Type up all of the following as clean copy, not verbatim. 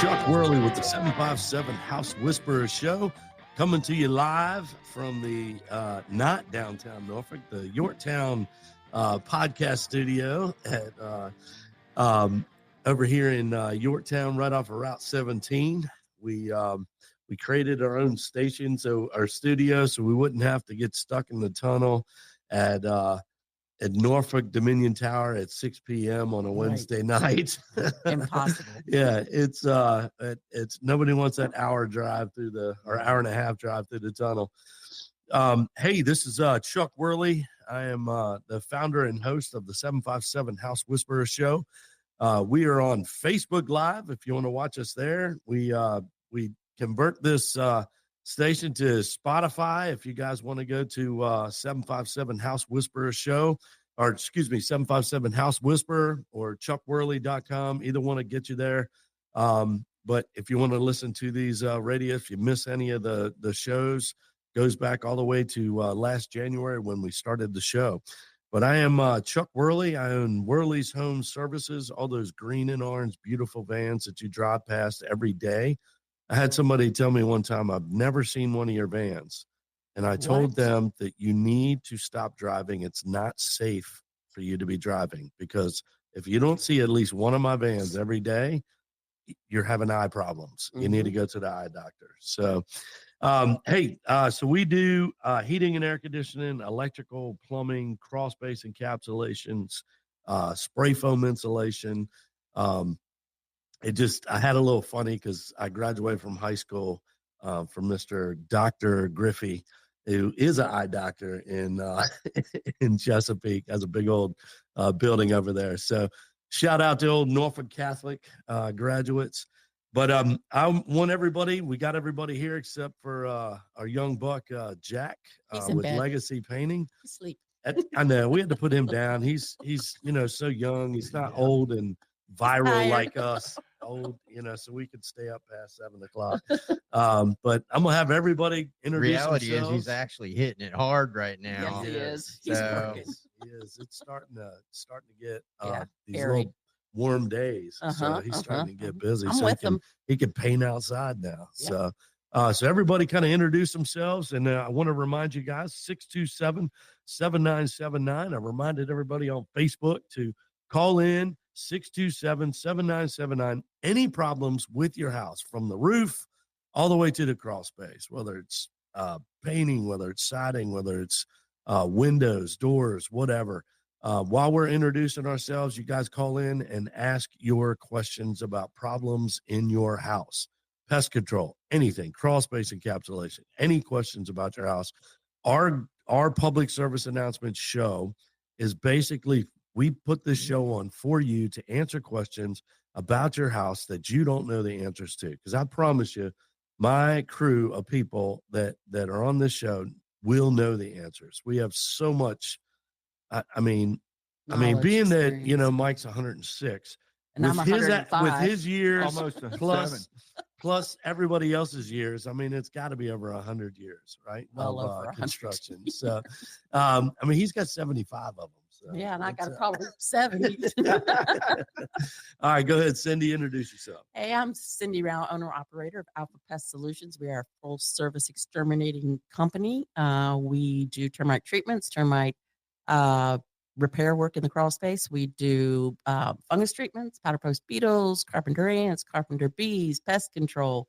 Chuck Worley with the 757 House Whisperer Show, coming to you live from the not downtown Norfolk, the Yorktown podcast studio at over here in Yorktown, right off of Route 17. We created our own station, so our studio, so we wouldn't have to get stuck in the tunnel at Norfolk Dominion Tower at 6 p.m. on a Wednesday night. Impossible. Yeah, it's nobody wants that hour drive through or hour and a half drive through the tunnel. Hey, this is Chuck Worley. I am the founder and host of the 757 House Whisperer Show. We are on Facebook Live. If you want to watch us there, we convert this station to Spotify. If you guys want to go to 757 House Whisperer Show, or excuse me, 757 House Whisperer or chuckworley.com, either one to get you there. But if you want to listen to these radio, if you miss any of the shows, goes back all the way to last January when we started the show. But I am Chuck Worley. I own Worley's Home Services, all those green and orange beautiful vans that you drive past every day. I had somebody tell me one time, I've never seen one of your vans. And I told them that you need to stop driving. It's not safe for you to be driving, because if you don't see at least one of my vans every day, you're having eye problems. You need to go to the eye doctor. So, hey, so we do heating and air conditioning, electrical, plumbing, crawl space encapsulations, spray foam insulation. I had a little funny because I graduated from high school from Mr. Dr. Griffey, who is an eye doctor in Chesapeake, has a big old building over there. So shout out to old Norfolk Catholic graduates. But I want everybody, we got everybody here except for our young buck, Jack, with bed. Legacy Painting. He's asleep. I know, we had to put him down. He's so young. He's not old and viral like us, old, so we could stay up past 7 o'clock. But I'm gonna have everybody introduce Reality themselves. is he's actually hitting it hard right now. Yes, he is. He's working. He is. It's starting to get these airy. little warm days. So he's starting to get busy. I'm with him. He can paint outside now. Yeah. So everybody kind of introduce themselves, and I want to remind you guys, 627-7979. I reminded everybody on Facebook to call in 627-7979. Any problems with your house, from the roof all the way to the crawl space, whether it's painting, whether it's siding, whether it's windows, doors, whatever. While we're introducing ourselves, you guys call in and ask your questions about problems in your house, pest control, anything, crawl space encapsulation, any questions about your house. Our public service announcement show is basically, we put this show on for you to answer questions about your house that you don't know the answers to. Because I promise you, my crew of people that are on this show will know the answers. We have so much. I mean, being experience. That, Mike's 106. And I'm 105. With his years, almost plus everybody else's years, it's got to be over 100 years, right? Well, over construction. So, he's got 75 of them. So yeah, and I got probably 70. All right, go ahead, Cindy. Introduce yourself. Hey, I'm Cindy Rao, owner-operator of Alpha Pest Solutions. We are a full-service exterminating company. We do termite treatments, termite repair work in the crawl space. We do fungus treatments, powder post beetles, carpenter ants, carpenter bees, pest control.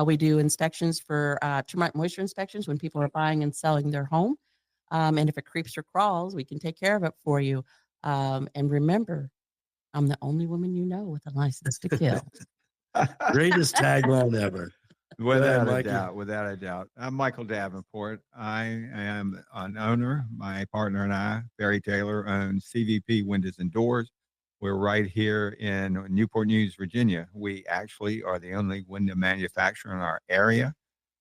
We do inspections for termite moisture inspections when people are buying and selling their home. And if it creeps or crawls, we can take care of it for you. And remember, I'm the only woman you know with a license to kill. Greatest tagline ever. Without a doubt. I'm Michael Davenport. I am an owner. My partner and I, Barry Taylor, own CVP Windows and Doors. We're right here in Newport News, Virginia. We actually are the only window manufacturer in our area.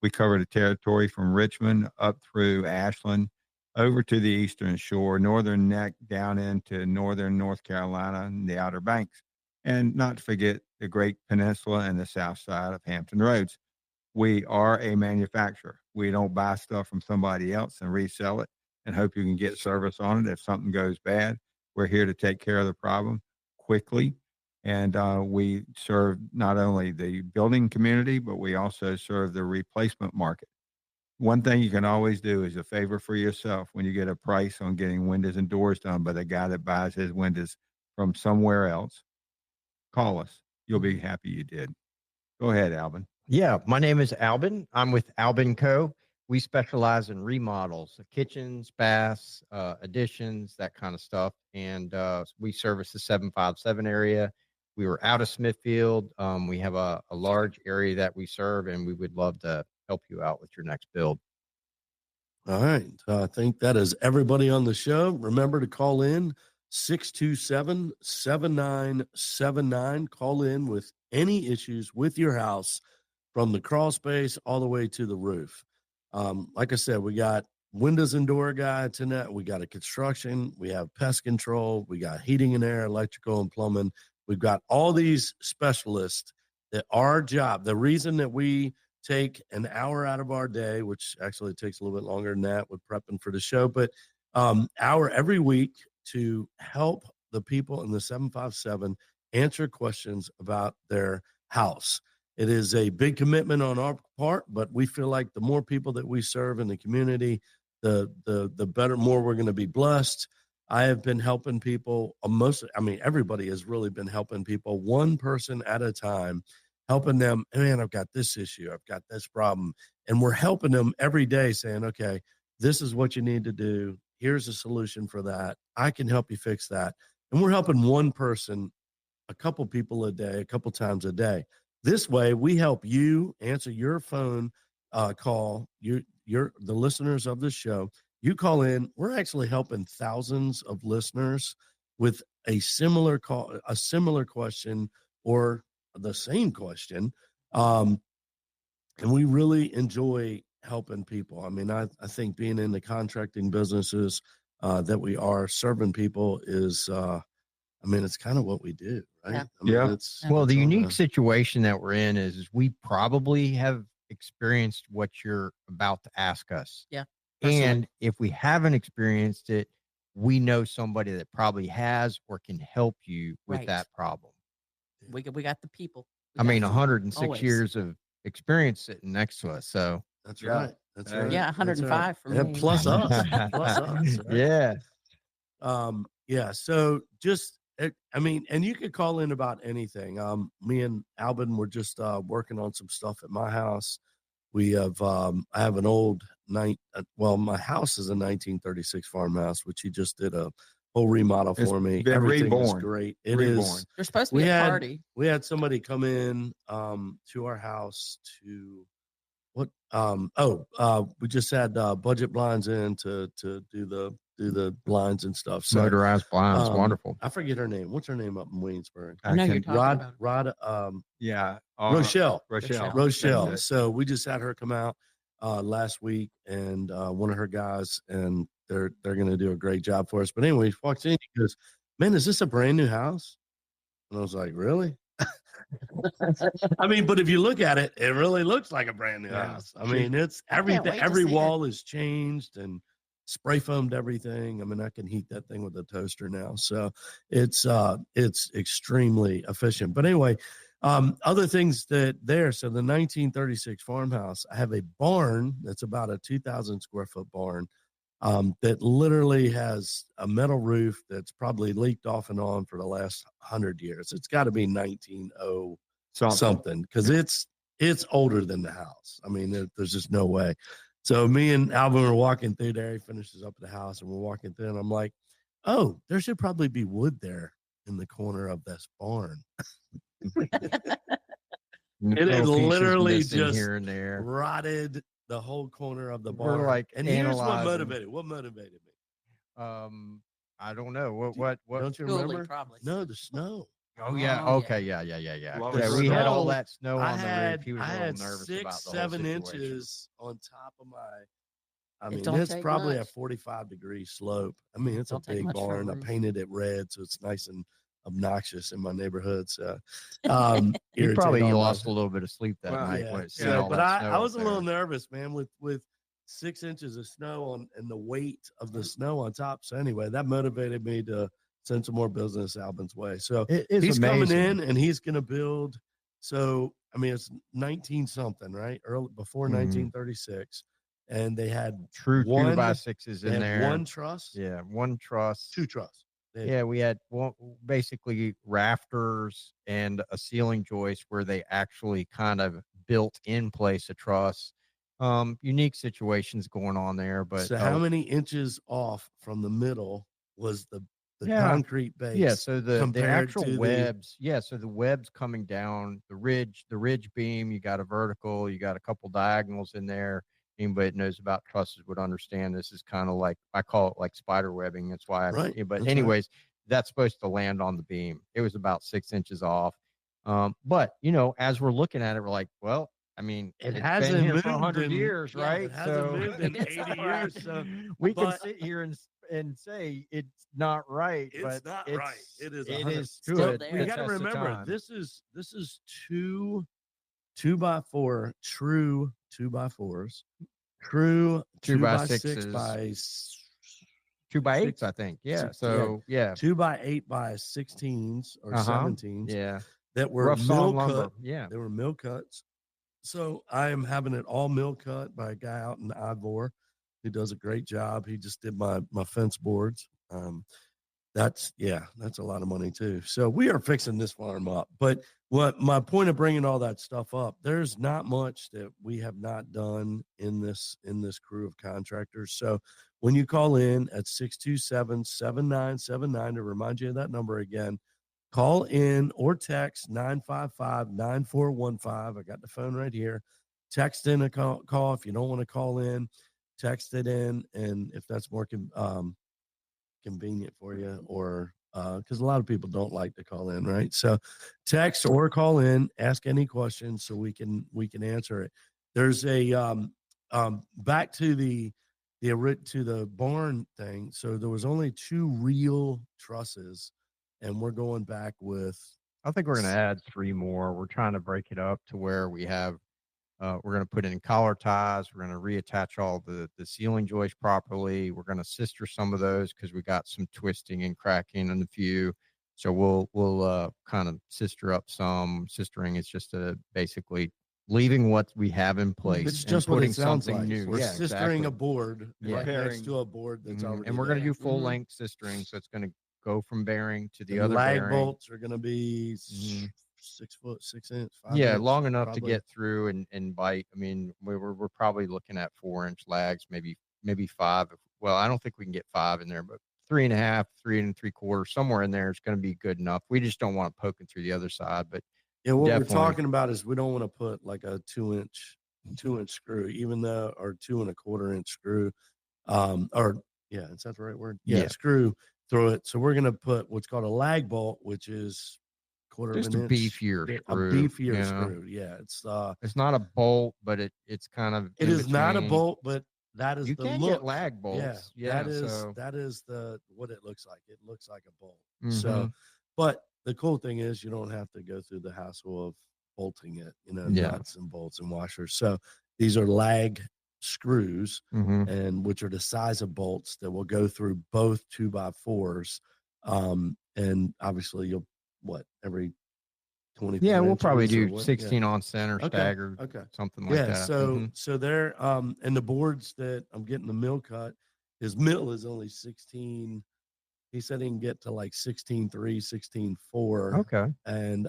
We cover the territory from Richmond up through Ashland, over to the Eastern Shore, Northern Neck, down into Northern North Carolina and the Outer Banks. And not to forget the Great Peninsula and the south side of Hampton Roads. We are a manufacturer. We don't buy stuff from somebody else and resell it and hope you can get service on it if something goes bad. We're here to take care of the problem quickly And we serve not only the building community, but we also serve the replacement market. One thing you can always do is a favor for yourself when you get a price on getting windows and doors done by the guy that buys his windows from somewhere else. Call us. You'll be happy you did. Go ahead, Alvin. Yeah, my name is Albin. I'm with Albin Co. We specialize in remodels, kitchens, baths, additions, that kind of stuff. And we service the 757 area. We were out of Smithfield. We have a large area that we serve, and we would love to help you out with your next build. All right. I think that is everybody on the show. Remember to call in 627-7979. Call in with any issues with your house from the crawl space all the way to the roof. Like I said, we got windows and door guy tonight. We got a construction. We have pest control. We got heating and air, electrical and plumbing. We've got all these specialists that our job, the reason that we take an hour out of our day, which actually takes a little bit longer than that with prepping for the show, but hour every week to help the people in the 757 answer questions about their house. It is a big commitment on our part, but we feel like the more people that we serve in the community, the better, more we're going to be blessed. I have been helping people everybody has really been helping people one person at a time, helping them. Man, I've got this issue. I've got this problem. And we're helping them every day saying, okay, this is what you need to do. Here's a solution for that. I can help you fix that. And we're helping one person, a couple people a day, a couple times a day. This way, we help you answer your phone call. The listeners of the show. You call in. We're actually helping thousands of listeners with a similar call, a similar question, or the same question. And we really enjoy helping people. I mean, I think being in the contracting businesses that we are, serving people is, it's kind of what we do, right? Yeah. Well, the unique situation that we're in is we probably have experienced what you're about to ask us. Yeah. And if we haven't experienced it, we know somebody that probably has or can help you with that problem. We got the people. 106 years of experience sitting next to us. So that's right. That's right. Yeah, 105 for me. Plus us. Plus us. Right? Yeah. Yeah. So just, and you could call in about anything. Me and Albin were just working on some stuff at my house. We have, I have an old my house is a 1936 farmhouse, which he just did a whole remodel for me. Everything is great. It is. There's supposed to be a party. We had somebody come in to our house to we just had budget blinds in to do the blinds and stuff. So motorized blinds, wonderful. I forget her name. What's her name up in Williamsburg? I know you're talking about Rochelle. Rochelle. So we just had her come out last week, and one of her guys, and they're going to do a great job for us. But anyway, he walks in, he goes, "Man, is this a brand new house?" And I was like, "Really?" But if you look at it, it really looks like a brand new house. It's everything. Every wall is changed and spray foamed everything. I can heat that thing with a toaster now. So it's extremely efficient. But anyway, other things so the 1936 farmhouse, I have a barn that's about a 2,000 square foot barn that literally has a metal roof that's probably leaked off and on for the last 100 years. It's got to be 1900 something, because it's older than the house. There's just no way. So me and Alvin were walking through there. He finishes up the house, and we're walking through, and I'm like, "Oh, there should probably be wood there in the corner of this barn." It is literally just here and there, rotted the whole corner of the barn. Here's what motivated me. I don't know. What don't you remember? Probably. No, the snow. Oh yeah. Okay. Yeah. We had all that snow on the roof. He was a little nervous about the 6-7 inches on top of my. It's probably a 45-degree slope. It's a big barn. I painted it red, so it's nice and obnoxious in my neighborhood. So you probably lost a little bit of sleep that night. Yeah. But I was a little nervous, man, with 6 inches of snow and the weight of the snow on top. So anyway, that motivated me to send some more business Albin's way. So It is he's amazing. coming in and he's going to build. So, I mean, it's 19 something, right? Early before 1936. And they had True one 2x6s they in had there. one truss, Yeah, one truss. two truss. Yeah, we had basically rafters and a ceiling joist where they actually kind of built in place a truss. Unique situations going on there, but So how many inches off from the middle was the Yeah. concrete base? yeah, so the compared actual to the- webs, so the webs coming down the ridge beam, you got a vertical, you got a couple diagonals in there. Anybody that knows about trusses would understand this is kind of like, I call it like spider webbing. That's why, Right, but that's right. anyways, that's supposed to land on the beam. It was about 6 inches off. But as we're looking at it, we're like, well, I mean, It it's hasn't been here moved for 100 in- years, yeah, right? it hasn't moved in It's 80 not right. years. So we can but- sit here and say it's not right, It's but not right. It is it 100 is Still good. there. you the got to test of remember time. this is 2x4 true 2x4s, true 2x6s. 2x6 by 2x8s, six- I think. Yeah. six- So yeah. 2x8 by 16s or Uh-huh. 17s Yeah. that were Rough sawn mill lumber. cut. Yeah. They were mill cuts. So I am having it all mill cut by a guy out in Ivor who does a great job. He just did my fence boards. That's a lot of money too. So we are fixing this farm up. But what my point of bringing all that stuff up, there's not much that we have not done in this crew of contractors. So when you call in at 627-7979, to remind you of that number again, call in or text 955-9415. I got the phone right here. Text in a call. If you don't want to call in, text it in. And if that's more convenient for you, or because a lot of people don't like to call in, right? So text or call in, ask any questions so we can answer it. There's a back to the barn thing. So there was only 2 real trusses, and we're going back with I think we're going to add 3 more. We're trying to break it up to where we have, we're going to put in collar ties. We're going to reattach all the ceiling joists properly. We're going to sister some of those because we got some twisting and cracking in a few. So we'll kind of sister up some. Sistering is just basically leaving what we have in place. it's and just what putting it sounds something like. new. We're Yeah, sistering exactly. a board Yeah. right next to a board that's Mhm. already And we're going to there. do full Mhm. length sistering. So it's going to go from bearing to the And other lag bearing. bolts are going to be Mhm. 6 foot 6 inch. 5 Yeah, inch, long enough to probably. get through and bite. I mean, we're probably looking at 4-inch lags, maybe 5. Well, I don't think we can get 5 in there, but 3.5, 3 3/4, somewhere in there is going to be good enough. We just don't want it poking through the other side, but Yeah, what definitely. we're talking about is we don't want to put like a 2-inch screw, even though, or 2 1/4 inch screw, or is that the right word? Yeah. Screw through it. So we're gonna put what's called a lag bolt, which is Just of a an inch, beefier a screw, beefier you know? screw. Yeah, It's not a bolt, but it's kind of it in is not a between. bolt, but that is You the can look. get lag bolts. Yeah, that is the what it looks like. It looks like a bolt. Mhm. So, but the cool thing is you don't have to go through the hassle of bolting it, Yeah. nuts and bolts and washers. So these are lag screws, Mhm. and which are the size of bolts that will go through both 2x4s. And obviously you'll every 24 Yeah, we'll probably inches or do what? 16 on center, Okay, staggered, okay. something like that. So Mhm. so they're and the boards that I'm getting the mill cut, his mill is only 16. He said he can get to like 16.3, 16.4. Okay. And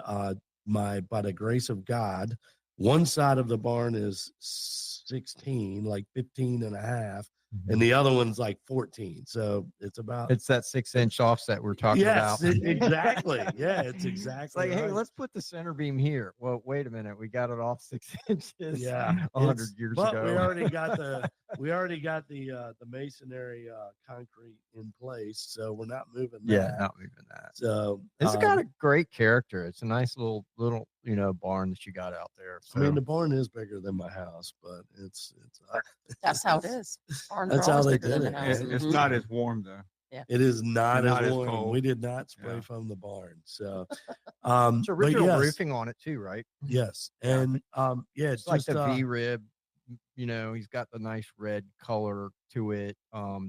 by the grace of God, one side of the barn is 16, like 15 and a half, and the other one's like 14. So it's about It's that 6-inch offset we're talking about. exactly. Yeah, it's exactly It's like, hey, right. let's put the center beam here. Well, wait a minute, we got it off 6 inches. Yeah, 100 years but ago. we already got the masonry concrete in place, so we're not moving that. Yeah, not moving that. So It's got a great character. It's a nice little barn that you got out there. So. I mean, the barn is bigger than my house, but it's That's how it is. Barns That's are how always they bigger than did the it. house. It's Mhm. not as warm though. it is not, Not as as warm. cold. We did not spray Yeah. foam the barn, so It's but original yes, roofing on it too, right? yes, Yeah. and It's like just the V rib. He's got the nice red color to it.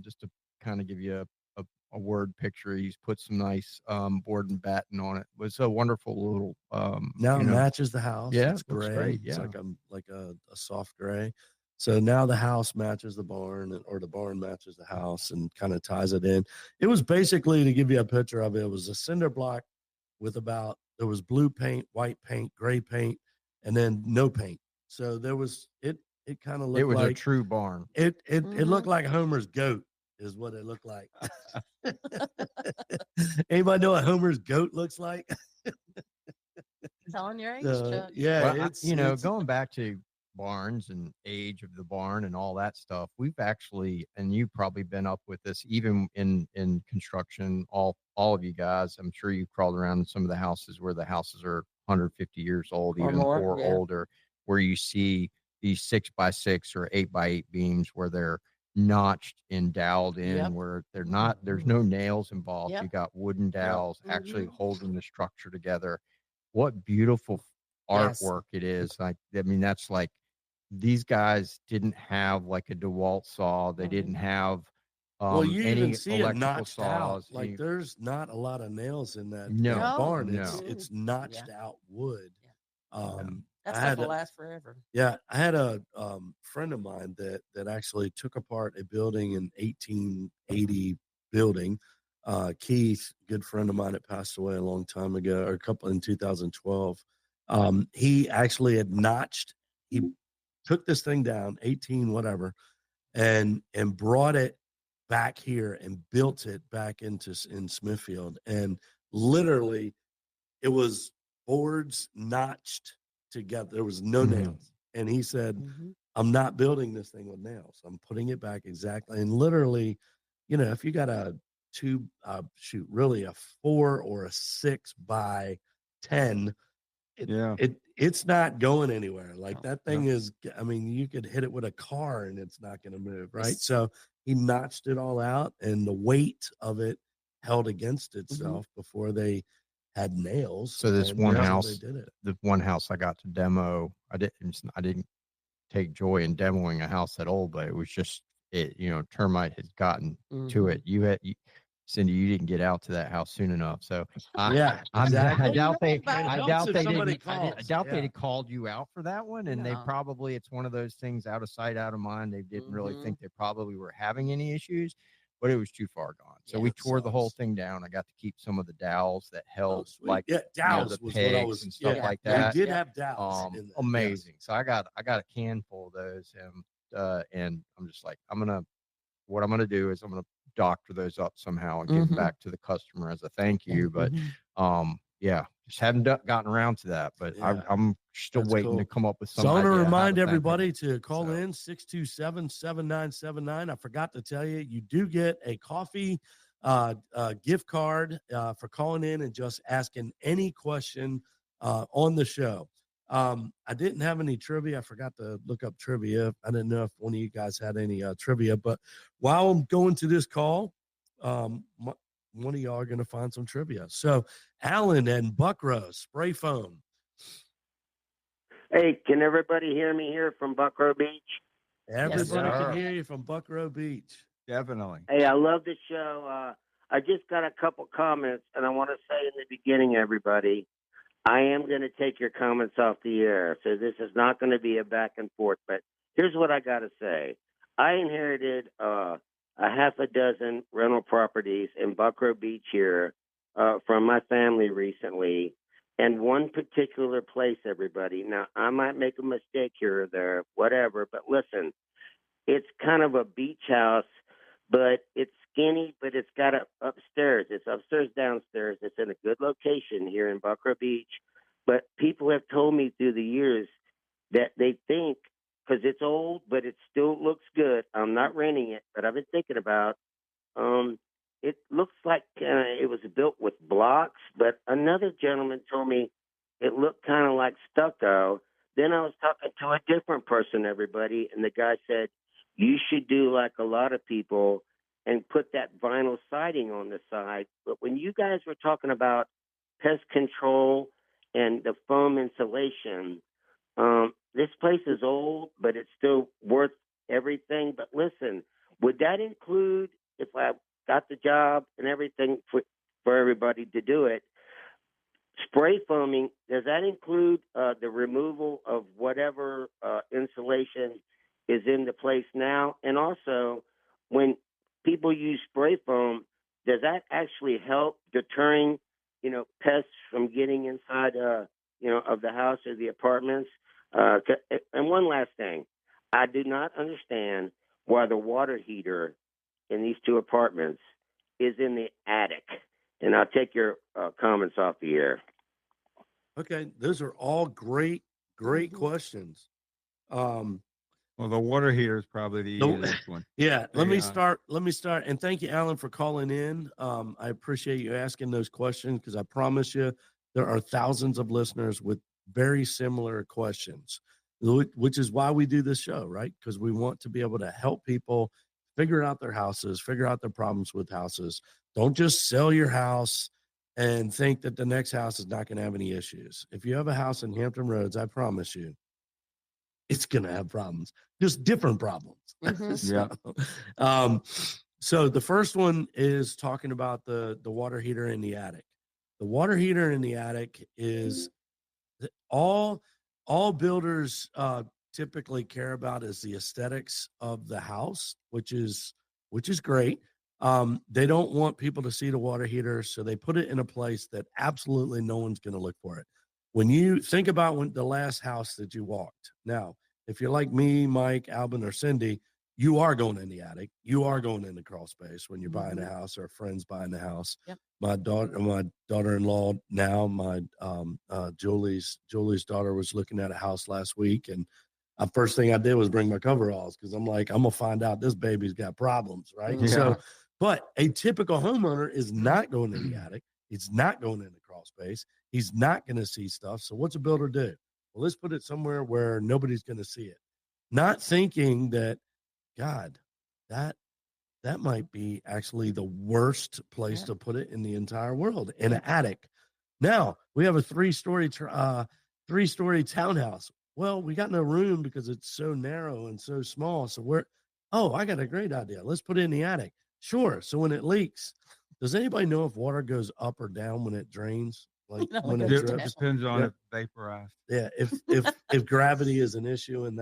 Just to kind of give you a a word picture. He's put some nice board and batten on it. It was a wonderful little Now you it know, matches the house. yeah, It's it looks gray. great. It's Yeah. like a soft gray. So now the house matches the barn, or the barn matches the house, and kind of ties it in. It was basically, to give you a picture of it, it was a cinder block with there was blue paint, white paint, gray paint, and then no paint. So there was it kind of It looked was a like true barn. it Mm-hmm. looked like Homer's goat is what it looked like. Anybody know what Homer's goat looks like? Telling your age, Chuck. Yeah, Well, it's going back to barns and age of the barn and all that stuff, we've actually, and you've probably been up with this, even in construction, all of you guys, I'm sure you've crawled around in some of the houses where the houses are 150 years old, Or even more, or yeah. older, where you see these 6x6 or 8x8 beams where they're notched and doweled in, Yep. where they're not, there's no nails involved. Yep. You got wooden dowels actually Mhm. holding the structure together. What beautiful Yes. artwork it is. Like, I mean, that's like, these guys didn't have like a DeWalt saw. They Mhm. didn't have well, you even any see it electrical notched out. saws. Like there's not a lot of nails in that No, barn. no. It's notched out wood. That I stuff had will a, last forever. yeah, I had a friend of mine that actually took apart a building in 1880 building. Keith, good friend of mine that passed away a long time ago, or a couple in 2012. He actually had notched. He took this thing down, 18 whatever, and brought it back here and built it back in Smithfield. And literally, it was boards notched together. There was no Mhm. nails. And he said, Mhm. I'm not building this thing with nails. I'm putting it back exactly. And literally, if you got a really a 4 or a 6x10, it's not going anywhere. Like that thing is, I mean, you could hit it with a car and it's not going to move, right? So he notched it all out, and the weight of it held against itself before they had nails. So this and one that's how house, they did it. the one house I got to demo, I didn't take joy in demoing a house that old, but it was just, termite had gotten to it. Cindy, you didn't get out to that house soon enough. So Yeah, exactly. I doubt they Somebody had called you out for that one. And they No. probably, it's one of those things, out of sight, out of mind. They didn't really Mhm. think they probably were having any issues, but it was too far gone. So Yeah, we it tore the whole sucks. thing down. I got to keep some of the dowels that held Sweet. like, Yeah, dowels the was what I pegs was and stuff yeah, like We that. did Yeah. have dowels in there. Amazing. So I got a can full of those, and I'm just like, what I'm gonna do is I'm gonna doctor those up somehow and give them back to the customer as a thank you. But yeah, just haven't gotten around to that. But Yeah. I'm still That's waiting cool. to come up with some. So I want to idea how remind thank 'em. everybody to call So- in 627-7979. I forgot to tell you, you do get a coffee gift card for calling in and just asking any question on the show. I didn't have any trivia. I forgot to look up trivia. I didn't know if one of you guys had any trivia, but while I'm going to this call, one of y'all are going to find some trivia. So Alan and Buckrose spray foam. Hey, can everybody hear me here from Buckrow Beach? Everybody sir. can hear you from Buckrow Beach. Definitely. Hey, I love the show. I just got a couple comments, and I want to say in the beginning, everybody, I am going to take your comments off the air, so this is not going to be a back and forth. But here's what I got to say. I inherited a half a dozen rental properties in Buckrow Beach here from my family recently. And one particular place, everybody. Now, I might make a mistake here or there, whatever, but listen, it's kind of a beach house, but it's skinny, but it's got upstairs. It's upstairs, downstairs. It's in a good location here in Buckrow Beach. But people have told me through the years that they think, because it's old, but it still looks good. I'm not renting it, but I've been thinking about it looks like it was built with blocks, but another gentleman told me it looked kind of like stucco. Then I was talking to a different person, everybody, and the guy said, you should do like a lot of people and put that vinyl siding on the side. But when you guys were talking about pest control and the foam insulation, this place is old, but it's still worth everything. But listen, would that include, if I got the job and everything for everybody to do it. Spray foaming, does that include the removal of whatever insulation is in the place now? And also, when people use spray foam, does that actually help deterring, pests from getting inside, of the house or the apartments? And one last thing, I do not understand why the water heater in these two apartments is in the attic. And I'll take your comments off the air. Okay, those are all great questions. Well, the water heater is probably the easiest one. Yeah, let me start. And thank you, Alan, for calling in. I appreciate you asking those questions because I promise you there are thousands of listeners with very similar questions, which is why we do this show, right? Because we want to be able to help people figure out their houses, figure out their problems with houses. Don't just sell your house and think that the next house is not going to have any issues. If you have a house in Hampton Roads, I promise you, it's going to have problems, just different problems. Mm-hmm. So the first one is talking about the water heater in the attic. The water heater in the attic is all builders typically care about is the aesthetics of the house, which is great. They don't want people to see the water heater, so they put it in a place that absolutely no one's going to look for it. When you think about the last house that you walked, now, if you're like me, Mike, Albin, or Cindy, you are going in the attic. You are going in the crawl space when you're buying a house or a friend's buying the house. Yep. My daughter-in-law now, my Julie's daughter was looking at a house last week, and first thing I did was bring my coveralls because I'm like, I'm gonna find out this baby's got problems, right? Yeah. So, but a typical homeowner is not going in the attic. He's not going in the crawl space. He's not going to see stuff. So what's a builder do? Well, let's put it somewhere where nobody's going to see it. Not thinking that, God, that might be actually the worst place to put it in the entire world, in an attic. Now we have a three-story townhouse. Well, we got no room because it's so narrow and so small. So I got a great idea. Let's put it in the attic. Sure. So when it leaks, does anybody know if water goes up or down when it drains? Like when it drips? Depends on if vaporized. Yeah. If gravity is an issue in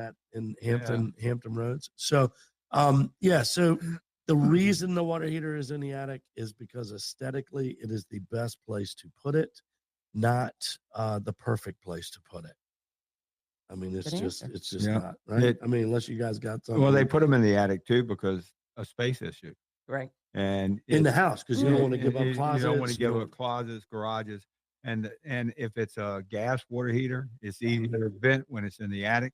Hampton Roads. So, so the reason the water heater is in the attic is because aesthetically it is the best place to put it, not the perfect place to put it. I mean, it's just not right. I mean, unless you guys got something. Well, they put them in the attic too because a space issue. Right. And in the house, because you don't want to give up closets. You don't want to give up closets, garages, and if it's a gas water heater, it's easier to vent when it's in the attic.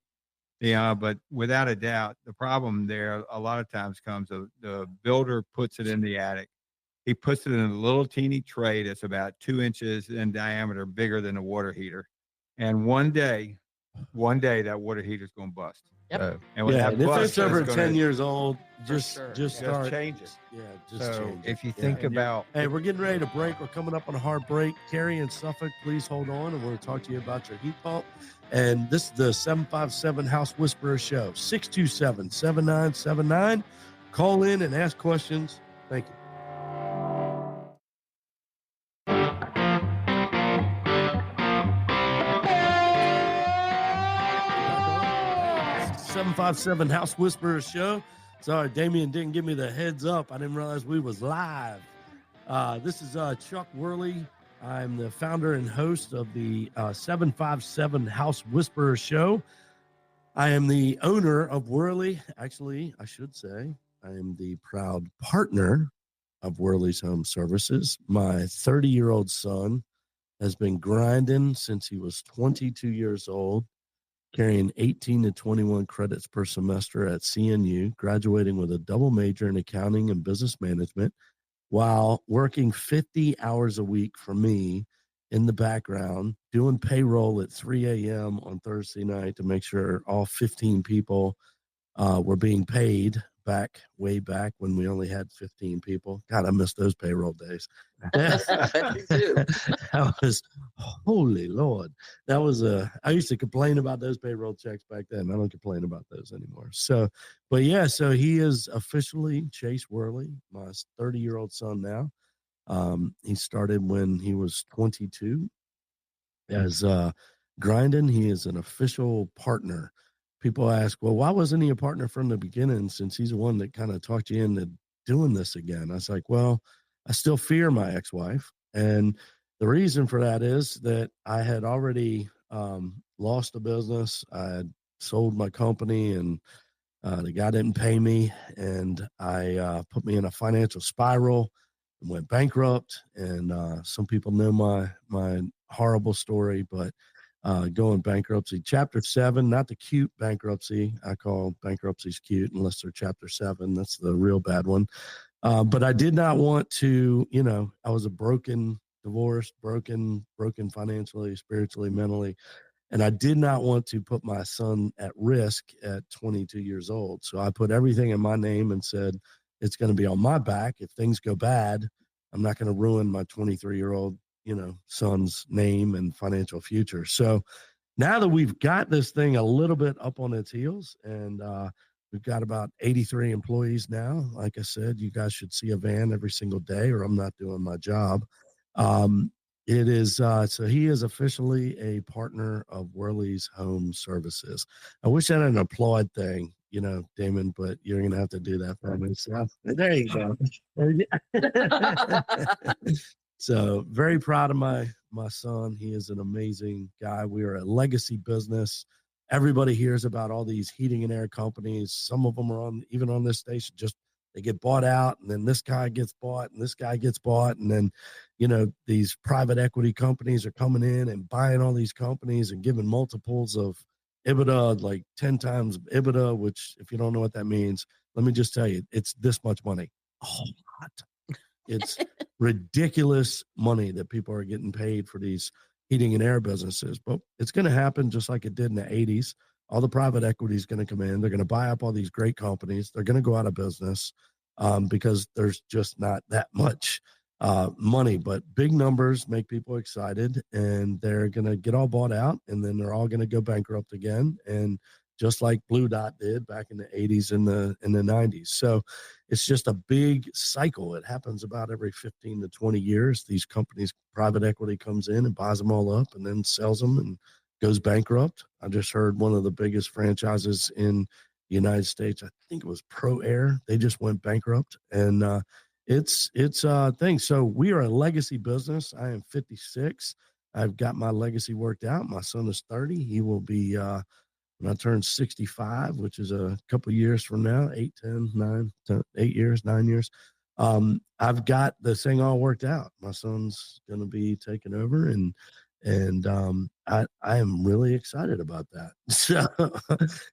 Yeah, but without a doubt, the problem there a lot of times comes the builder puts it in the attic. He puts it in a little teeny tray that's about 2 inches in diameter, bigger than a water heater, and one day that water heater is going to bust. Yep. And when that if busts, it's over it's 10 years old, just just start. change it. Yeah, just So change it. if you think about, Hey, we're getting ready to break. We're coming up on a hard break. Carrie in Suffolk, please hold on, and we're going to talk to you about your heat pump. And this is the 757 House Whisperer Show, 627-7979. Call in and ask questions. Thank you. 757 House Whisperers Show. Sorry, Damien didn't give me the heads up. I didn't realize we was live. This is Chuck Worley. I'm the founder and host of the 757 House Whisperers Show. I am the owner of Worley. Actually, I should say I am the proud partner of Worley's Home Services. My 30-year-old son has been grinding since he was 22 years old, carrying 18 to 21 credits per semester at CNU, graduating with a double major in accounting and business management, while working 50 hours a week for me in the background, doing payroll at 3 a.m. on Thursday night to make sure all 15 people were being paid way back when we only had 15 people. God, I miss those payroll days. Me too. That was Holy Lord. That was I used to complain about those payroll checks back then. I don't complain about those anymore. So, but yeah, so he is officially Chase Worley, my 30-year-old son now. He started when he was 22 as grinding. He is an official partner. People ask, well, why wasn't he a partner from the beginning, since he's the one that kind of talked you into doing this again? I was like, well, I still fear my ex-wife. And the reason for that is that I had already lost a business. I had sold my company, and the guy didn't pay me, and I put me in a financial spiral and went bankrupt. And some people know my horrible story, but going bankruptcy, Chapter 7, not the cute bankruptcy. I call bankruptcies cute unless they're Chapter 7. That's the real bad one. But I did not want to, I was a divorced, broken financially, spiritually, mentally. And I did not want to put my son at risk at 22 years old. So I put everything in my name and said, it's going to be on my back. If things go bad, I'm not going to ruin my 23-year-old, son's name and financial future. So now that we've got this thing a little bit up on its heels, and we've got about 83 employees now, like I said, you guys should see a van every single day, or I'm not doing my job. It is so he is officially a partner of Worley's Home Services. I wish I had an applaud thing, Damon, but you're gonna have to do that for me. So there you go. So very proud of my son. He is an amazing guy. We are a legacy business. Everybody hears about all these heating and air companies. Some of them are even on this station, just they get bought out, and then this guy gets bought, and this guy gets bought, and then these private equity companies are coming in and buying all these companies and giving multiples of EBITDA, like 10 times EBITDA, which, if you don't know what that means, let me just tell you, it's this much money. A whole lot. It's ridiculous money that people are getting paid for these heating and air businesses, but it's going to happen just like it did in the 80s. All the private equity is going to come in. They're going to buy up all these great companies. They're going to go out of business because there's just not that much money, but big numbers make people excited, and they're going to get all bought out, and then they're all going to go bankrupt again. And just like Blue Dot did back in the 80s and the 90s. So it's just a big cycle. It happens about every 15 to 20 years. These companies, private equity comes in and buys them all up and then sells them and goes bankrupt. I just heard one of the biggest franchises in the United States, I think it was Pro Air. They just went bankrupt, and it's a thing. So we are a legacy business. I am 56. I've got my legacy worked out. My son is 30. He will be, when I turn 65, which is a couple of years from now, 8 years, 9 years, I've got the thing all worked out. My son's going to be taking over, and I am really excited about that. So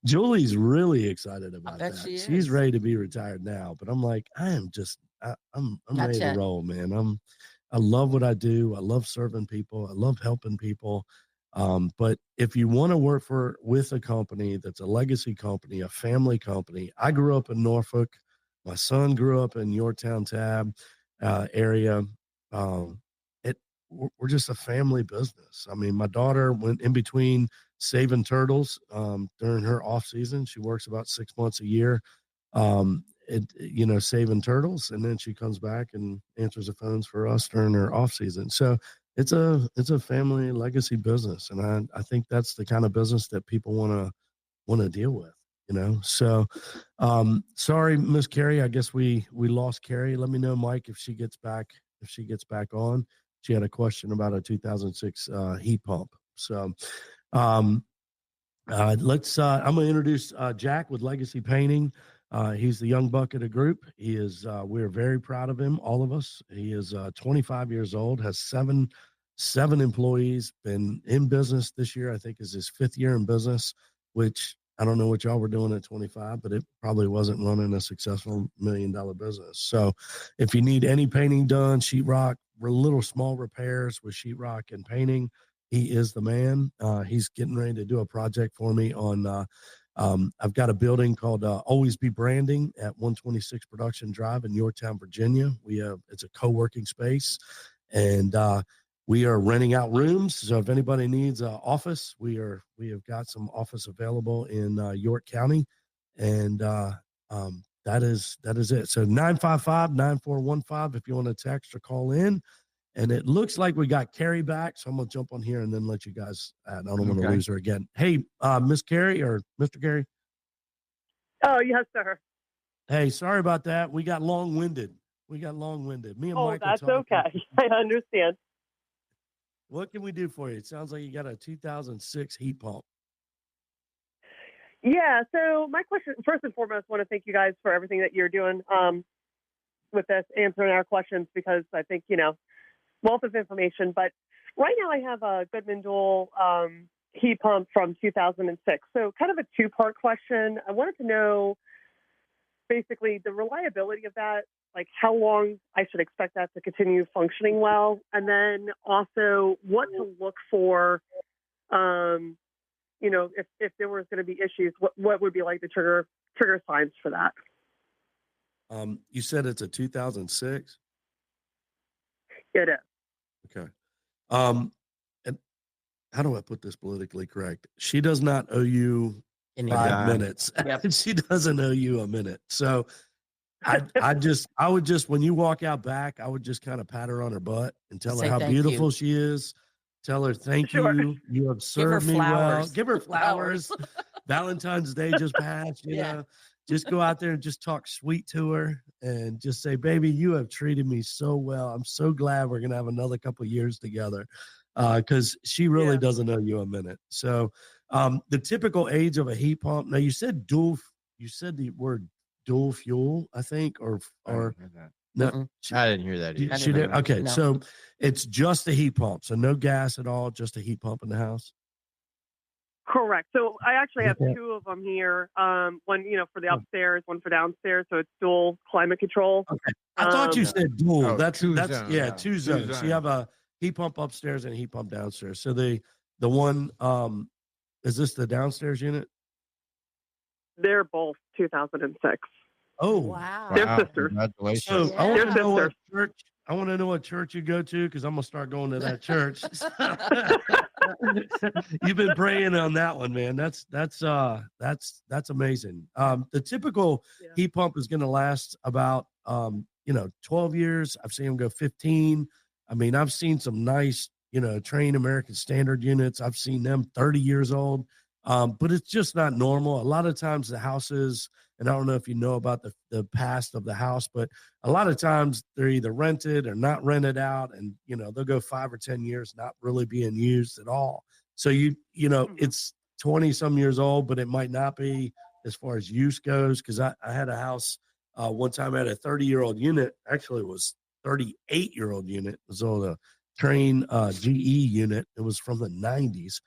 Julie's really excited about that. She's ready to be retired now, but I'm like, I'm ready to roll, man. I love what I do. I love serving people. I love helping people. But if you want to work with a company that's a legacy company, a family company, I grew up in Norfolk. My son grew up in Yorktown Tab area. We're just a family business. I mean, my daughter went in between saving turtles during her off season. She works about 6 months a year, saving turtles, and then she comes back and answers the phones for us during her off season. So it's a family legacy business, and I think that's the kind of business that people want to deal with. So sorry, Miss Carrie, I guess we lost Carrie. Let me know, Mike, if she gets back on. She had a question about a 2006 heat pump. So I'm going to introduce Jack with Legacy Painting. He's the young buck of the group. He is, we're very proud of him, all of us. He is 25 years old, has seven employees, been in business this year. I think is his 5th year in business, which I don't know what y'all were doing at 25, but it probably wasn't running a successful $1 million business. So if you need any painting done, sheetrock, little small repairs with sheetrock and painting, he is the man. He's getting ready to do a project for me on, I've got a building called Always Be Branding at 126 Production Drive in Yorktown, Virginia. It's a co-working space, and we are renting out rooms. So if anybody needs an office, we have got some office available in York County, and that is it. So 955-9415 if you want to text or call in. And it looks like we got Carrie back, so I'm gonna jump on here and then let you guys. I don't want to lose her again. Hey, Miss Carrie or Mr. Carrie. Oh, yes, sir. Hey, sorry about that. We got long-winded. Me and Mike. That's okay. I understand. What can we do for you? It sounds like you got a 2006 heat pump. Yeah. So my question, first and foremost, I want to thank you guys for everything that you're doing with this, answering our questions, because I think, wealth of information. But right now I have a Goodman dual heat pump from 2006. So kind of a two-part question. I wanted to know basically the reliability of that, like how long I should expect that to continue functioning well. And then also what to look for, if there was going to be issues, what would be like the trigger signs for that? You said it's a 2006? It is. Okay. And how do I put this politically correct? She does not owe you 5 minutes. Yep. She doesn't owe you a minute. So I would just, when you walk out back, I would just kind of pat her on her butt and tell her how beautiful she is. Tell her, thank you. You have served me well. Give her flowers. Valentine's Day just passed, you know. Just go out there and just talk sweet to her and just say, baby, you have treated me so well. I'm so glad we're going to have another couple of years together, because she really doesn't owe you a minute. So the typical age of a heat pump. Now, you said the word dual fuel, I think, or no, I didn't hear that either. She did. Okay, No. so it's just a heat pump, so no gas at all, just a heat pump in the house. Correct. So I actually have two of them here. One, for the upstairs, one for downstairs. So it's dual climate control. Okay. I thought you said dual. Oh, that's two that's zones, yeah, two zones. zones. So you have a heat pump upstairs and a heat pump downstairs. So the one is this the downstairs unit? They're both 2006. Oh, Wow. They're sisters. Congratulations. So I They're want to know what sisters. church. I want to know what church you go to, because I'm gonna start going to that church. You've been praying on that one, man. That's amazing. The typical heat pump is going to last about 12 years. I've seen them go 15. I mean, I've seen some nice, Trane American Standard units. I've seen them 30 years old. But it's just not normal. A lot of times the houses, and I don't know if you know about the past of the house, but a lot of times they're either rented or not rented out, and they'll go 5 or 10 years not really being used at all. So it's 20 some years old, but it might not be as far as use goes. Because I had a house one time, I had a 30-year-old unit. Actually, it was 38-year-old unit. It was on a Trane GE unit. It was from the 90s.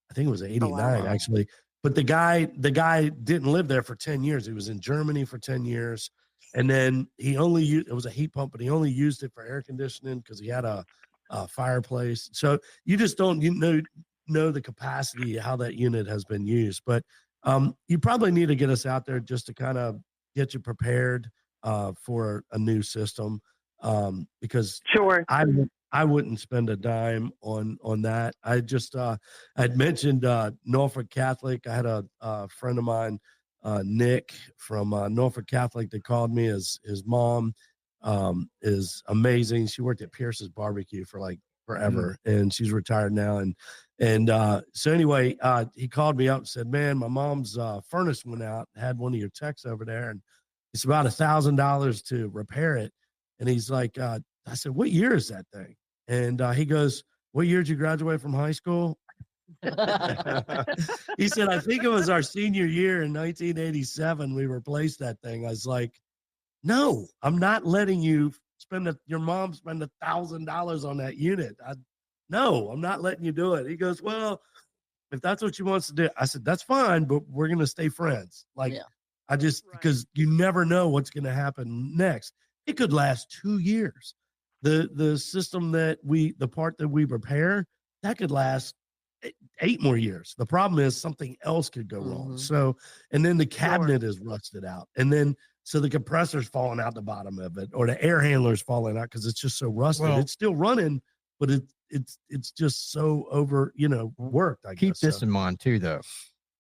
I think it was 89 actually, but the guy didn't live there for 10 years. He was in Germany for 10 years. And then it was a heat pump, but he only used it for air conditioning because he had a fireplace. So you just don't, know the capacity, how that unit has been used, but you probably need to get us out there just to kind of get you prepared for a new system. Because I wouldn't spend a dime on that. I just I'd mentioned Norfolk Catholic. I had a friend of mine, Nick from Norfolk Catholic, that called me. His mom is amazing. She worked at Pierce's Barbecue for like forever, and she's retired now. And so anyway, he called me up and said, "Man, my mom's furnace went out. Had one of your techs over there, and it's about $1,000 to repair it." And he's like, I said, "What year is that thing?" And he goes, "What year did you graduate from high school?" He said, "I think it was our senior year in 1987. We replaced that thing." I was like, "No, I'm not letting you your mom spend $1,000 on that unit. No, I'm not letting you do it." He goes, "Well, if that's what she wants to do." I said, "That's fine, but we're going to stay friends." Because you never know what's going to happen next. It could last 2 years. The system the part that we repair, that could last 8 more years. The problem is something else could go wrong. So, and then the cabinet is rusted out. And then, so the compressor's falling out the bottom of it, or the air handler's falling out because it's just so rusted. It's still running, but it's just so over, worked. I Keep guess this so. in mind too, though.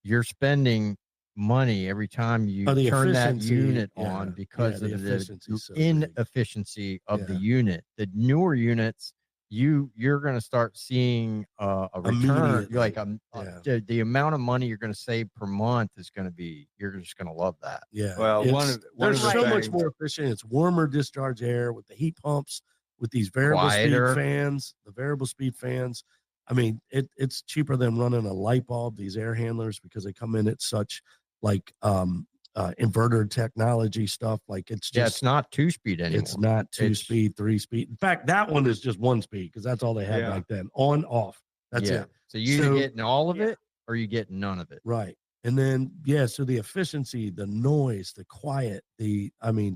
You're spending money every time you The turn that efficiency, unit yeah, on because the of the efficiency's so big. inefficiency of the Yeah. unit. The newer units, you're going to start seeing a return. Immediately. Like Yeah. the amount of money you're going to save per month is going to be. You're just going to love that. Yeah. Well, they're of the so much things- more efficient. It's warmer discharge air with the heat pumps, with these variable Quieter. speed fans, the variable speed fans. I mean, it's cheaper than running a light bulb, these air handlers, because they come in at such like inverter technology stuff. Like it's just, It's not 2-speed anymore. it's not 2-speed, 3-speed. In fact, that one is just 1-speed because that's all they had Yeah. back then. On, off. That's it. So you either So- getting all of it or you get none of it. Right. And then, so the efficiency, the noise, the quiet,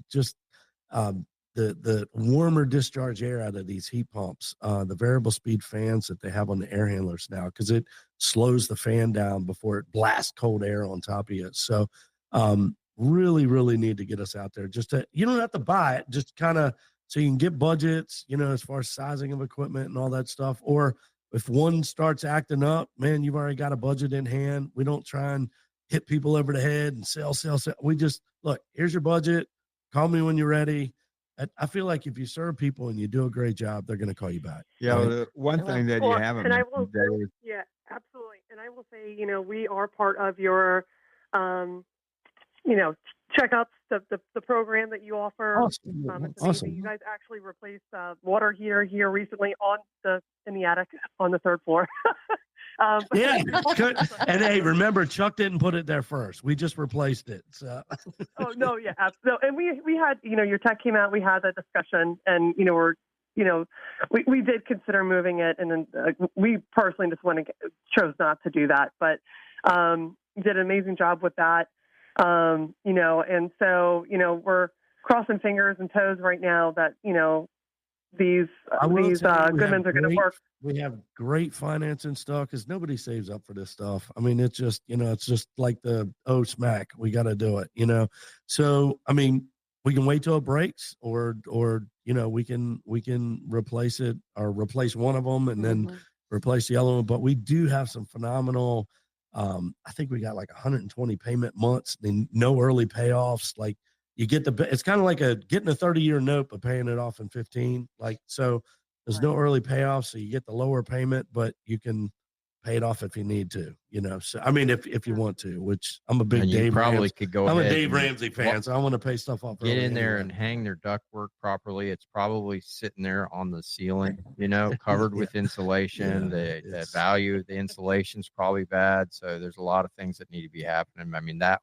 just the warmer discharge air out of these heat pumps, the variable speed fans that they have on the air handlers now, because it slows the fan down before it blasts cold air on top of you. So really, really need to get us out there. You don't have to buy it, just kind of so you can get budgets, as far as sizing of equipment and all that stuff. Or if one starts acting up, man, you've already got a budget in hand. We don't try and hit people over the head and sell. We just, look, here's your budget. Call me when you're ready. I feel like if you serve people and you do a great job, they're going to call you back. Yeah, right? the one thing that you haven't and I mentioned will, today is yeah, absolutely. And I will say, we are part of your, checkups, the program that you offer. It's amazing. Awesome. You guys actually replaced water heater here recently in the attic on the third floor. Yeah. And hey, remember, Chuck didn't put it there first. We just replaced it. So. Oh no, yeah, absolutely. And we had, your tech came out. We had that discussion, and we did consider moving it, and then we personally just chose not to do that. But you did an amazing job with that. And so we're crossing fingers and toes right now that these Goodmans are going to work. We have great financing stuff because nobody saves up for this stuff. I mean, it's just, it's just like the smack. We got to do it, So, I mean, we can wait till it breaks or we can replace it or replace one of them and then replace the other one. But we do have some phenomenal, I think we got like 120 payment months, then no early payoffs. Like you get it's kind of like getting a 30-year note, but paying it off in 15. Like, so there's no early payoff. So you get the lower payment, but you can pay it off if you need to, So, I mean, if you want to, which I'm a big And you Dave probably Ramsey. could go I'm a ahead Dave and Ramsey fan, so I want to pay stuff off. get early in there anyway. and hang their ductwork properly. It's probably sitting there on the ceiling, covered with insulation. Yeah, The value of the insulation's probably bad. So there's a lot of things that need to be happening. I mean, that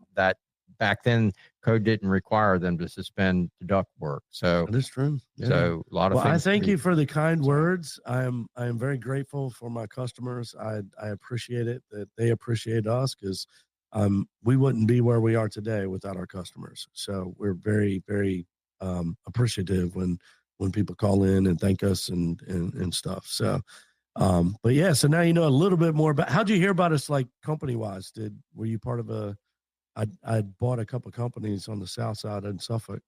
back then code didn't require them to suspend the ductwork. So That is true. Yeah. so a lot of Well, things. I thank you for the kind words. I am very grateful for my customers. I appreciate it that they appreciate us because we wouldn't be where we are today without our customers. So we're very, very appreciative when people call in and thank us and stuff. So, but yeah, so now you know a little bit more about. How'd you hear about us, like company wise? Were you part of I bought a couple companies on the south side in Suffolk.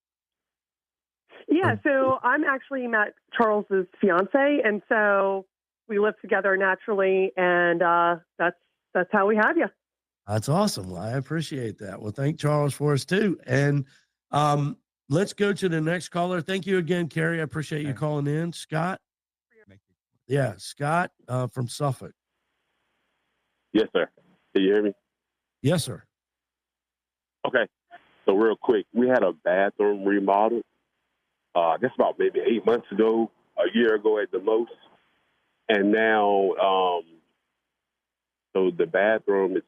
Yeah, so I'm actually Matt Charles's fiance, and so we live together naturally, and that's how we have you. That's awesome. Well, I appreciate that. Well, thank Charles for us too. And let's go to the next caller. Thank you again, Carrie. I appreciate you calling in. Scott. Yeah, Scott from Suffolk. Yes, sir. Can you hear me? Yes, sir. Okay. So real quick, we had a bathroom remodel. I guess about maybe 8 months ago, a year ago at the most. And now, so the bathroom is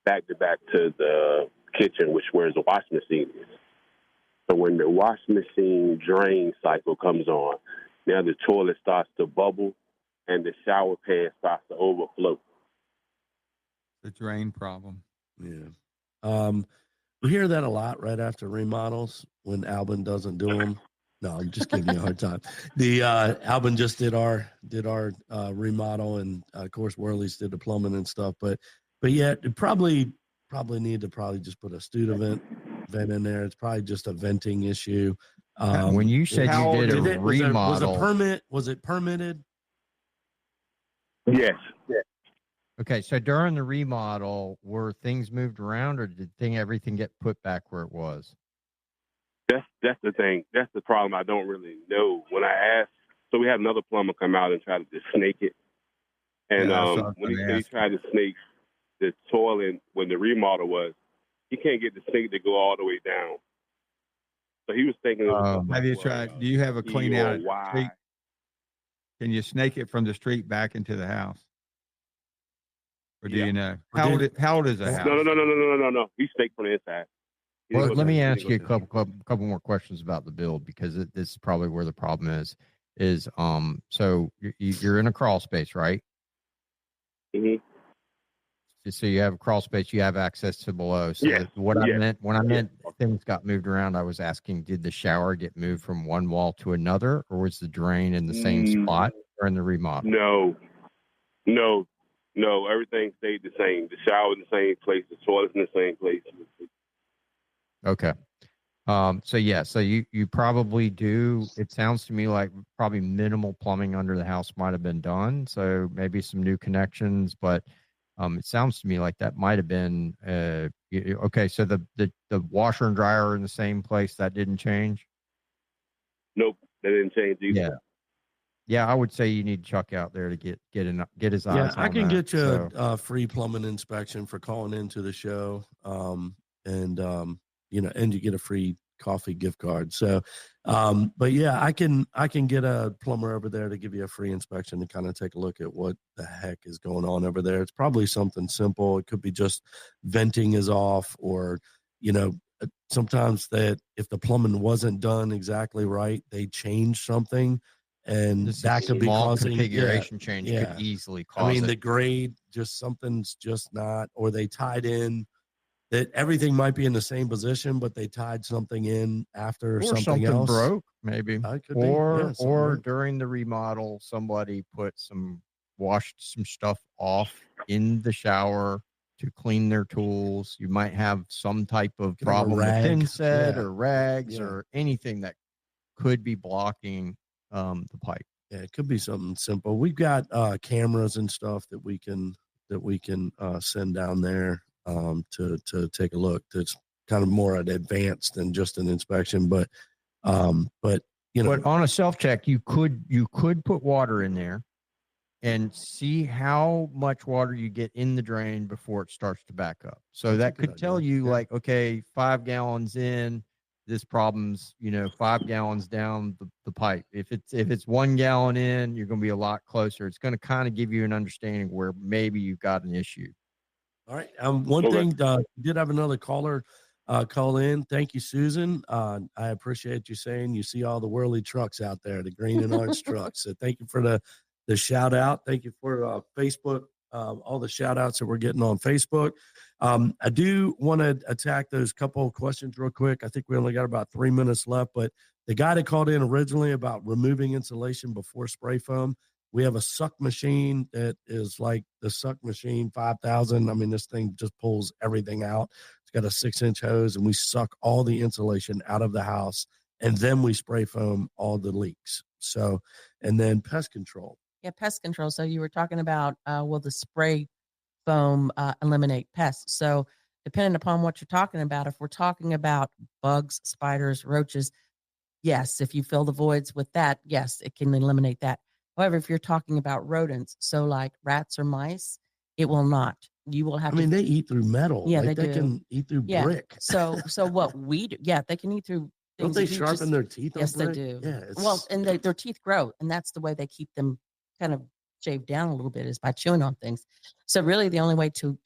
back to back to the kitchen, where the washing machine is. So when the washing machine drain cycle comes on, now the toilet starts to bubble and the shower pad starts to overflow. the drain problem. Yeah. We hear that a lot right after remodels when Albin doesn't do them. No, I'm just giving you a hard time. The Albin just did our remodel, and of course Worley's did the plumbing and stuff. But yeah, it probably need to just put a student vent in there. It's probably just a venting issue. When you said you did a remodel, was it permitted? Yes. Okay, so during the remodel, were things moved around, or did everything get put back where it was? That's the thing. That's the problem. I don't really know. When I asked, so we had another plumber come out and try to just snake it. And Yeah, that's what I was when he gonna said he ask tried to snake the toilet when the remodel was, he can't get the snake to go all the way down. So he was thinking it was Have you tried? Do you have a clean out at the why? street? Can you snake it from the street back into the house? Or do Yeah. you know? Or How old is the house? No. He snaked from the inside. He Well, didn't go let to me the- he ask didn't you a go to the- couple more questions about the build, because this is probably where the problem is. So you're in a crawl space, right? Mhm. So you have a crawl space, you have access to below. So Yes. what I Yes. meant when I meant things got moved around, I was asking, did the shower get moved from one wall to another, or was the drain in the same spot during the remodel? No. Everything stayed the same. The shower in the same place. The toilet's in the same place. Okay. So you probably do. It sounds to me like probably minimal plumbing under the house might have been done. So maybe some new connections, but it sounds to me like that might have been okay. So the washer and dryer are in the same place. That didn't change. Nope, that didn't change either. Yeah. Yeah, I would say you need Chuck out there to get his eyes. Yeah, I on can that. get you So, a free plumbing inspection for calling into the show. And you get a free coffee gift card. So, but yeah, I can get a plumber over there to give you a free inspection to kind of take a look at what the heck is going on over there. It's probably something simple. It could be just venting is off, or, sometimes that if the plumbing wasn't done exactly right, they change something. And just that could be small causing configuration change yeah. could easily cause I mean, it. the grade, just something's just not, or they tied in that everything might be in the same position, but they tied something in after Or something else. broke, maybe. It could be. Or Yeah, something broke. during the remodel, somebody washed some stuff off in the shower to clean their tools. You might have some type of Could have a problem with rag. pin set Yeah. or rags Yeah. or anything that could be blocking the pipe. Yeah, it could be something simple. We've got cameras and stuff that we can send down there to take a look. That's kind of more an advanced than just an inspection, but But on a self check, you could put water in there and see how much water you get in the drain before it starts to back up. So That's a that good could tell idea. you Yeah. like, okay, 5 gallons in, this problem's 5 gallons down the pipe. If it's 1 gallon in, you're going to be a lot closer. It's going to kind of give you an understanding where maybe you've got an issue. All right. One thing, we did have another caller call in. Thank you, Susan. I appreciate you saying you see all the Worley trucks out there, the green and orange trucks. So thank you for the shout out. Thank you for Facebook, all the shout outs that we're getting on Facebook. I do want to attack those couple of questions real quick. I think we only got about 3 minutes left, but the guy that called in originally about removing insulation before spray foam, we have a suck machine that is like the suck machine 5000. I mean, this thing just pulls everything out. It's got a 6-inch hose, and we suck all the insulation out of the house, and then we spray foam all the leaks. So, and then pest control. Yeah, pest control. So you were talking about will the spray foam eliminate pests? So depending upon what you're talking about, if we're talking about bugs, spiders, roaches, yes. If you fill the voids with that, yes, it can eliminate that. However, if you're talking about rodents, so like rats or mice, it will not. You will have I mean, they eat through metal. Yeah, like they they do. can eat through Yeah. brick. So what we do, yeah, they can eat through Don't things. they If you sharpen just- their teeth on Yes, they brick? do. Yeah. Well, and their teeth grow, and that's the way they keep them kind of shaved down a little bit is by chewing on things. So really, the only way to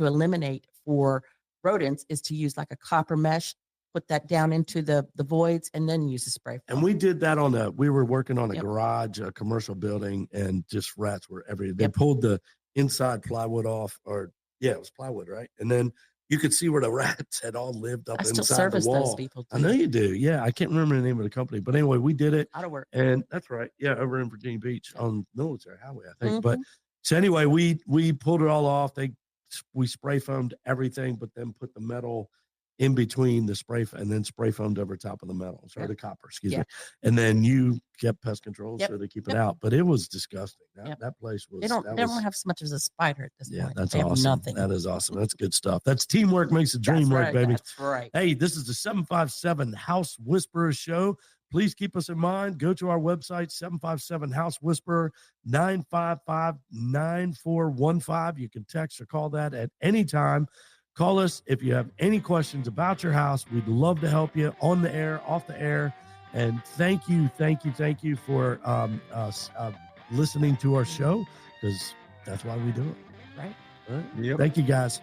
eliminate for rodents is to use like a copper mesh, put that down into the voids, and then use a spray foam. And we did that we were working on a Yep. garage, a commercial building, and just rats were everywhere. They Yep. pulled the inside plywood off, it was plywood, right? And then you could see where the rats had all lived up I still inside service the wall. those people. I know you do. Yeah. I can't remember the name of the company, but anyway, we did it. Out of work. And that's right. Yeah. Over in Virginia Beach on Military Highway, I think. Mm-hmm. But so anyway, we pulled it all off. We spray foamed everything, but then put the metal in between the and then spray foamed over top of the metals or Yep. the copper, excuse Yeah. me. And then you kept pest control Yep. so they keep it Yep. out. But it was disgusting. Yep. That place was. They don't was, have so much as a spider at this yeah, point. that's They have awesome. nothing. That is awesome. That's good stuff. That's teamwork makes the dream That's work, right. baby. That's right. Hey, this is the 757 House Whisperer Show. Please keep us in mind. Go to our website, 757 House Whisperer, 955-9415. You can text or call that at any time. Call us if you have any questions about your house. We'd love to help you on the air, off the air. And thank you for listening to our show, because that's why we do it. Right. All right. Yep. Thank you, guys.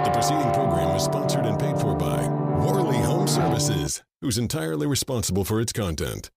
The preceding program was sponsored and paid for by Worley Home Services, who's entirely responsible for its content.